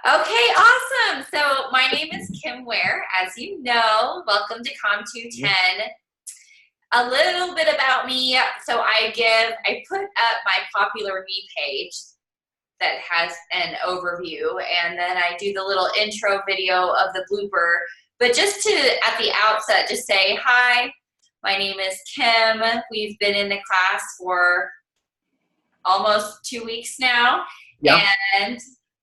Okay, awesome. So my name is Kim Ware. As you know, welcome to Mhm. Com210. A little bit about me. So I put up my popular me page that has an overview, and then I do the little intro video of the blooper. But just to, at the outset, just say, hi, my name is Kim. We've been in the class for almost 2 weeks now, Yeah. and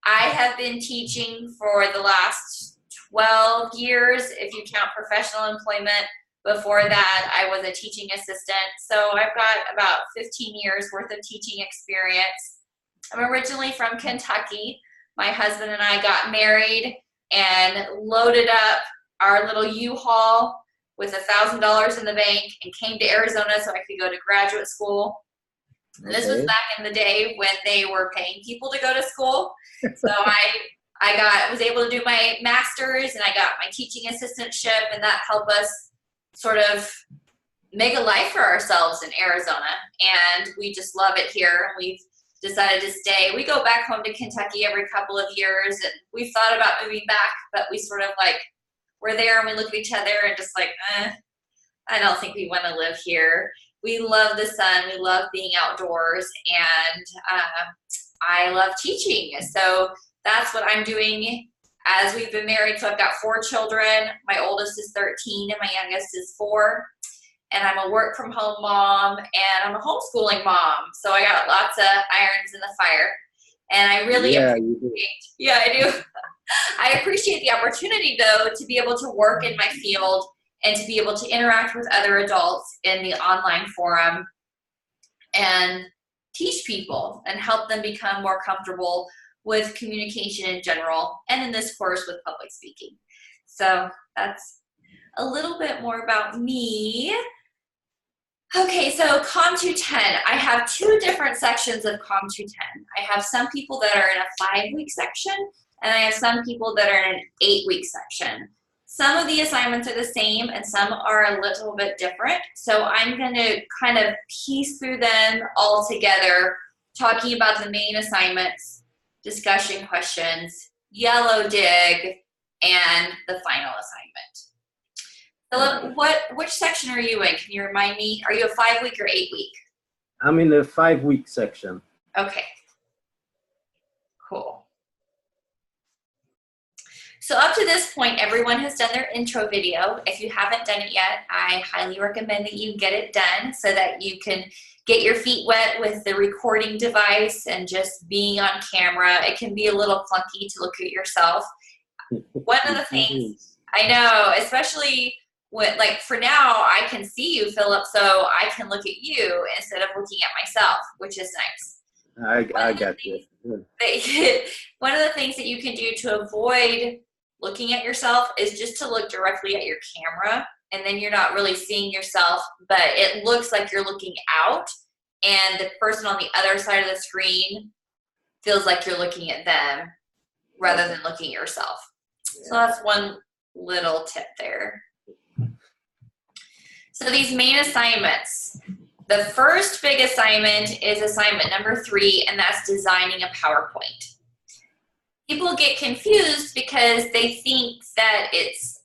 I have been teaching for the last 12 years, if you count professional employment. Before that, I was a teaching assistant. So I've got about 15 years worth of teaching experience. I'm originally from Kentucky. My husband and I got married and loaded up our little U-Haul with $1,000 in the bank and came to Arizona so I could go to graduate school. And this was Okay. back in the day when they were paying people to go to school. So I was able to do my master's and I got my teaching assistantship, and that helped us sort of make a life for ourselves in Arizona. And we just love it here. We've decided to stay. We go back home to Kentucky every couple of years, and we've thought about moving back, but we sort of like we're there and we look at each other and just like, I don't think we want to live here. We love the sun. We love being outdoors, and I love teaching. So that's what I'm doing as we've been married. So I've got 4 children. My oldest is 13 and my youngest is 4. And I'm a work from home mom and I'm a homeschooling mom. So I got lots of irons in the fire. And I really Yeah, you do. appreciate, yeah, I do. I appreciate the opportunity, though, to be able to work in my field and to be able to interact with other adults in the online forum and teach people and help them become more comfortable with communication in general, and in this course with public speaking. So that's a little bit more about me. Okay, so Com210. I have 2 different sections of Com210. I have some people that are in a 5-week section, and I have some people that are in an 8-week section. Some of the assignments are the same, and some are a little bit different. So I'm going to kind of piece through them all together, talking about the main assignments, discussion questions, yellow dig, and the final assignment. Philip, which section are you in? Can you remind me? Are you a 5-week or 8-week? I'm in the 5-week section. Okay, cool. So up to this point, everyone has done their intro video. If you haven't done it yet, I highly recommend that you get it done so that you can get your feet wet with the recording device and just being on camera. It can be a little clunky to look at yourself. One of the things I know, especially when, like, for now, I can see you, Philip, so I can look at you instead of looking at myself, which is nice. I got you. One of the things that you can do to avoid looking at yourself is just to look directly at your camera, and then you're not really seeing yourself, but it looks like you're looking out, and the person on the other side of the screen feels like you're looking at them rather than looking at yourself. So that's one little tip there. So these main assignments, the first big assignment is assignment number 3, and that's designing a PowerPoint. People get confused because they think that it's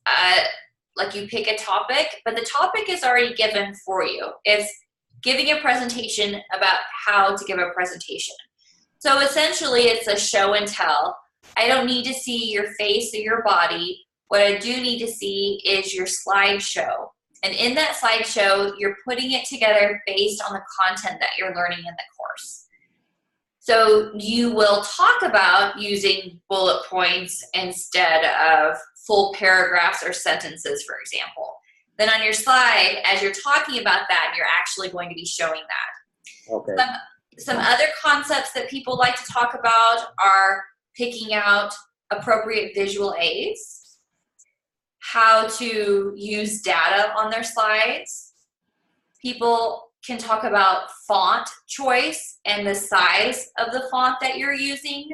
like you pick a topic, but the topic is already given for you. It's giving a presentation about how to give a presentation. So essentially, it's a show and tell. I don't need to see your face or your body. What I do need to see is your slideshow. And in that slideshow, you're putting it together based on the content that you're learning in the course. So you will talk about using bullet points instead of full paragraphs or sentences, for example. Then on your slide, as you're talking about that, you're actually going to be showing that. Okay. Some other concepts that people like to talk about are picking out appropriate visual aids, how to use data on their slides. People can talk about font choice and the size of the font that you're using.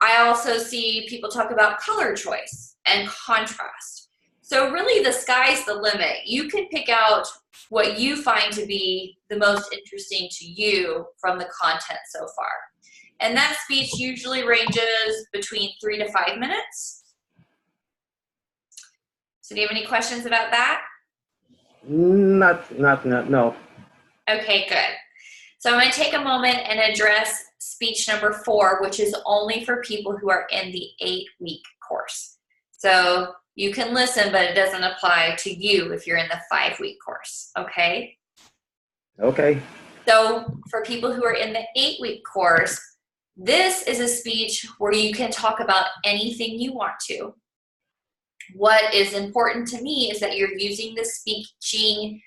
I also see people talk about color choice and contrast. So really the sky's the limit. You can pick out what you find to be the most interesting to you from the content so far. And that speech usually ranges between 3 to 5 minutes. So do you have any questions about that? No. Okay, good. So I'm going to take a moment and address speech number 4, which is only for people who are in the 8-week course. So you can listen, but it doesn't apply to you if you're in the 5-week course, okay? Okay. So for people who are in the 8-week course, this is a speech where you can talk about anything you want to. What is important to me is that you're using the speaking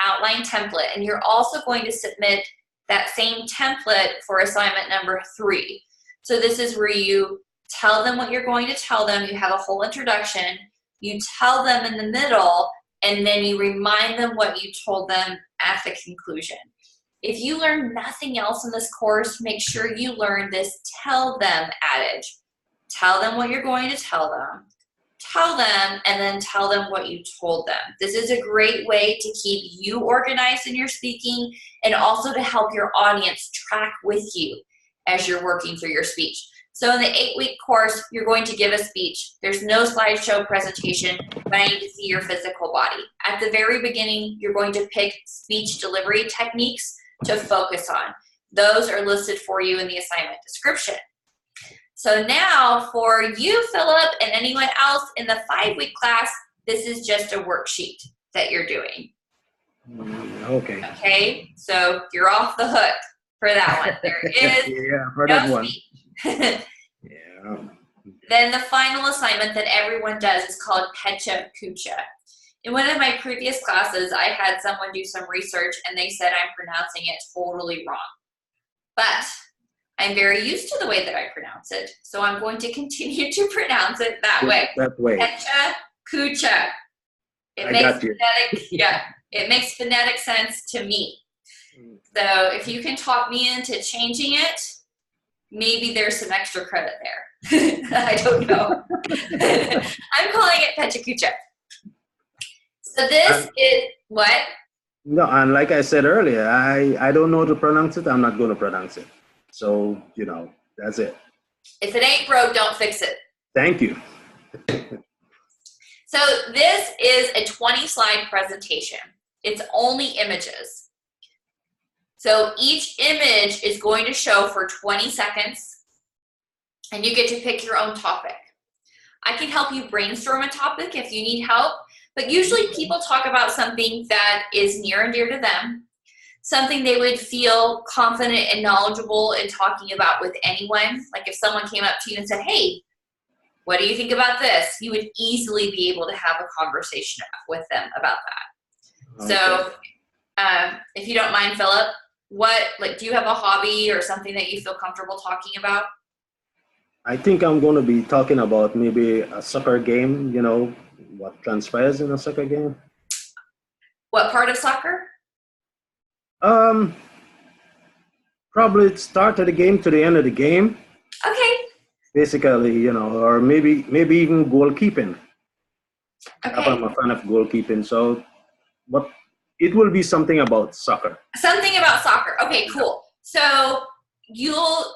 outline template, and you're also going to submit that same template for assignment number 3. So this is where you tell them what you're going to tell them. You have a whole introduction. You tell them in the middle, and then you remind them what you told them at the conclusion. If you learn nothing else in this course, make sure you learn this tell them adage. Tell them what you're going to tell them. Tell them, and then tell them what you told them. This is a great way to keep you organized in your speaking and also to help your audience track with you as you're working through your speech. So in the 8-week course, you're going to give a speech. There's no slideshow presentation, but I need to see your physical body. At the very beginning, you're going to pick speech delivery techniques to focus on. Those are listed for you in the assignment description. So now for you, Philip, and anyone else in the 5-week class, this is just a worksheet that you're doing. Okay. Okay, so you're off the hook for that one. There is yeah, for no that one. speech. Yeah. Then the final assignment that everyone does is called Pecha Kucha. In one of my previous classes, I had someone do some research and they said I'm pronouncing it totally wrong. But I'm very used to the way that I pronounce it, so I'm going to continue to pronounce it that way. That way. Pecha Kucha. It I makes got you. it makes phonetic sense to me. So if you can talk me into changing it, maybe there's some extra credit there. I don't know. I'm calling it Pecha Kucha. So this is what? No, and like I said earlier, I don't know to pronounce it. I'm not going to pronounce it. So, that's it. If it ain't broke, don't fix it. Thank you. So this is a 20-slide presentation. It's only images. So each image is going to show for 20 seconds, and you get to pick your own topic. I can help you brainstorm a topic if you need help, but usually people talk about something that is near and dear to them, something they would feel confident and knowledgeable in talking about with anyone. Like if someone came up to you and said, hey, what do you think about this? You would easily be able to have a conversation with them about that. Okay. So if you don't mind, Philip, do you have a hobby or something that you feel comfortable talking about? I think I'm going to be talking about maybe a soccer game, what transpires in a soccer game. What part of soccer? Probably start of the game to the end of the game. Okay. Basically, or maybe even goalkeeping. Okay. I'm a fan of goalkeeping, but it will be something about soccer. Something about soccer. Okay, cool. So you'll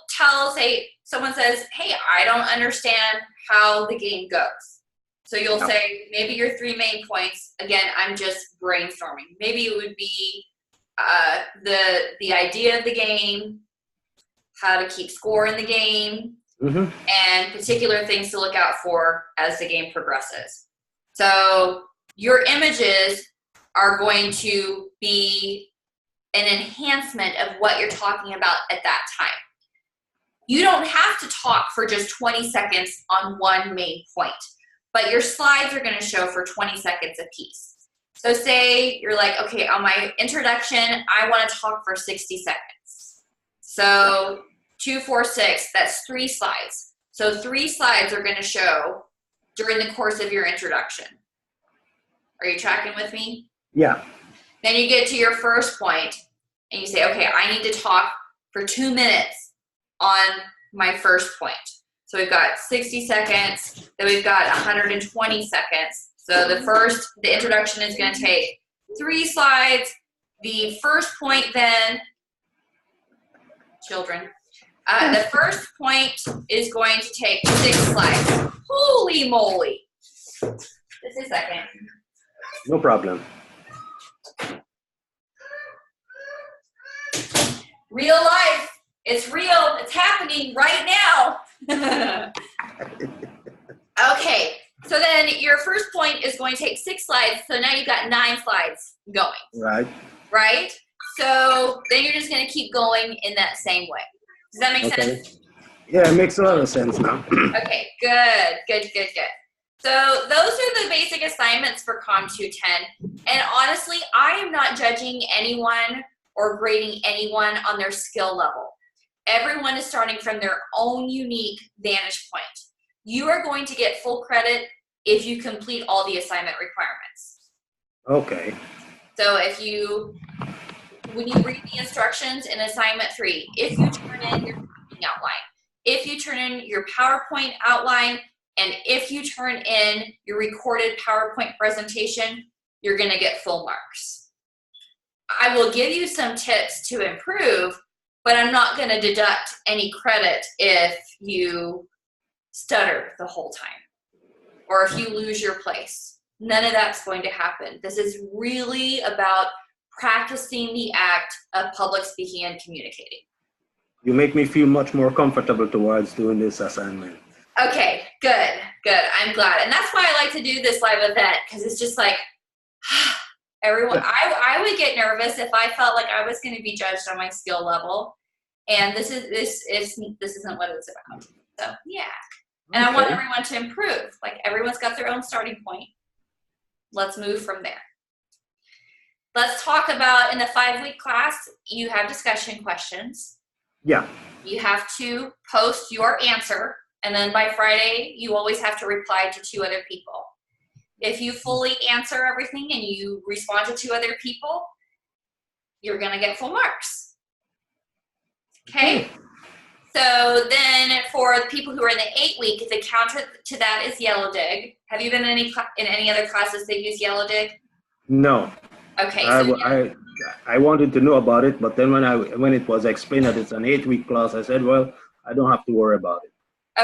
say, someone says, hey, I don't understand how the game goes. So you'll say, maybe your 3 main points, again, I'm just brainstorming. Maybe it would be the idea of the game, how to keep score in the game, and particular things to look out for as the game progresses. So your images are going to be an enhancement of what you're talking about at that time. You don't have to talk for just 20 seconds on one main point, but your slides are going to show for 20 seconds apiece. So say you're like, okay, on my introduction, I want to talk for 60 seconds. So 2, 4, 6, that's 3 slides. So 3 slides are going to show during the course of your introduction. Are you tracking with me? Yeah. Then you get to your first point and you say, okay, I need to talk for 2 minutes on my first point. So we've got 60 seconds, then we've got 120 seconds. So the introduction is going to take 3 slides. The first point then children. The first point is going to take 6 slides. Holy moly. Just a second. No problem. Real life. It's real. It's happening right now. Okay. So then your first point is going to take 6 slides. So now you've got 9 slides going. Right. Right? So then you're just going to keep going in that same way. Does that make sense? Yeah, it makes a lot of sense now. Okay, good. So those are the basic assignments for Com 210. And honestly, I am not judging anyone or grading anyone on their skill level. Everyone is starting from their own unique vantage point. You are going to get full credit if you complete all the assignment requirements. Okay. So when you read the instructions in assignment 3, if you turn in your outline, if you turn in your PowerPoint outline, and if you turn in your recorded PowerPoint presentation, you're going to get full marks. I will give you some tips to improve, but I'm not going to deduct any credit if you stutter the whole time or if you lose your place. None of that's going to happen. This is really about practicing the act of public speaking and communicating. You make me feel much more comfortable towards doing this assignment. Okay, good. I'm glad. And that's why I like to do this live event, because it's just like, everyone, I would get nervous if I felt like I was going to be judged on my skill level. And this isn't what it's about. So, yeah. And I want everyone to improve. Like, everyone's got their own starting point. Let's move from there. Let's talk about, in the 5-week class, you have discussion questions. Yeah. You have to post your answer, and then by Friday, you always have to reply to 2 other people. If you fully answer everything and you respond to 2 other people, you're going to get full marks. Okay? So then for the people who are in the 8-week, the counter to that is Yellow Dig. Have you been in any other classes that use Yellow Dig? No. Okay. I wanted to know about it, but then when it was explained that it's an 8-week class, I said, well, I don't have to worry about it.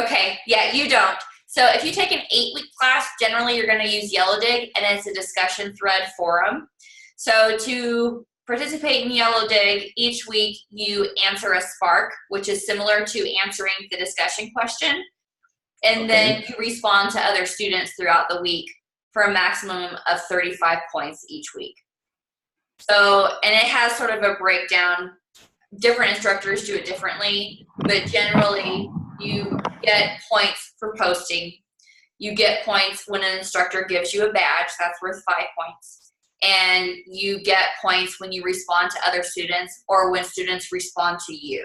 Okay, yeah, you don't. So if you take an 8-week class, generally you're going to use Yellow Dig, and it's a discussion thread forum. So to participate in Yellow Dig, each week you answer a spark, which is similar to answering the discussion question, and then you respond to other students throughout the week for a maximum of 35 points each week. So, and it has sort of a breakdown. Different instructors do it differently, but generally you get points for posting. You get points when an instructor gives you a badge, that's worth 5 points. And you get points when you respond to other students or when students respond to you.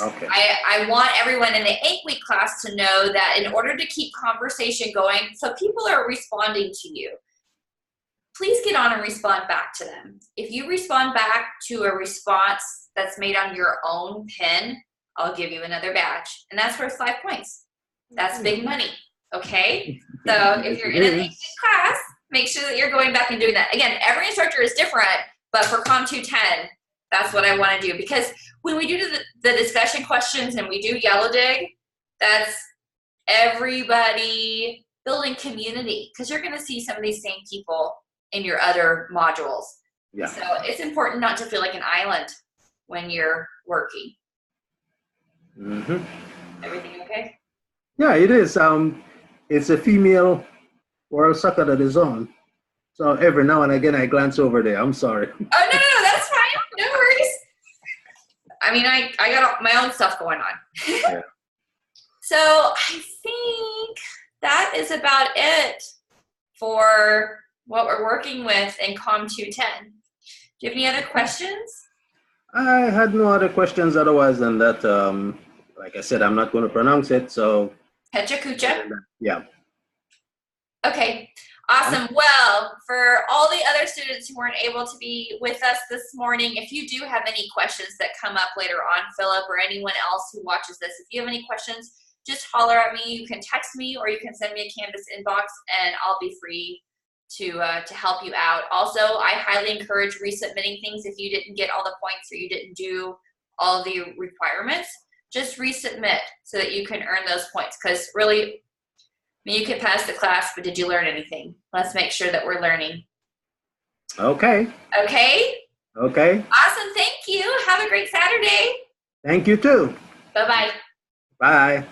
Okay. I want everyone in the 8-week class to know that in order to keep conversation going, so people are responding to you, please get on and respond back to them. If you respond back to a response that's made on your own pen, I'll give you another badge. And that's worth 5 points. That's big money, okay? So if you're in an 8-week class, make sure that you're going back and doing that. Again, every instructor is different, but for Com 210, that's what I want to do. Because when we do the discussion questions and we do Yellow Dig, that's everybody building community. Because you're going to see some of these same people in your other modules. Yeah. So it's important not to feel like an island when you're working. Mm-hmm. Everything okay? Yeah, it is. It's a female World Soccer that is on. So every now and again I glance over there. I'm sorry. Oh, no, that's fine. No worries. I mean, I got my own stuff going on. Yeah. So I think that is about it for what we're working with in Com 210. Do you have any other questions? I had no other questions otherwise than that. Like I said, I'm not going to pronounce it, so. Pecha Kucha? Yeah. Okay, awesome. Well, for all the other students who weren't able to be with us this morning, if you do have any questions that come up later on, Philip, or anyone else who watches this, if you have any questions, just holler at me. You can text me or you can send me a Canvas inbox and I'll be free to help you out. Also, I highly encourage resubmitting things if you didn't get all the points or you didn't do all the requirements, just resubmit so that you can earn those points. Because really, I mean, you can pass the class, but did you learn anything? Let's make sure that we're learning. Okay. Okay? Okay. Awesome. Thank you. Have a great Saturday. Thank you too. Bye-bye. Bye.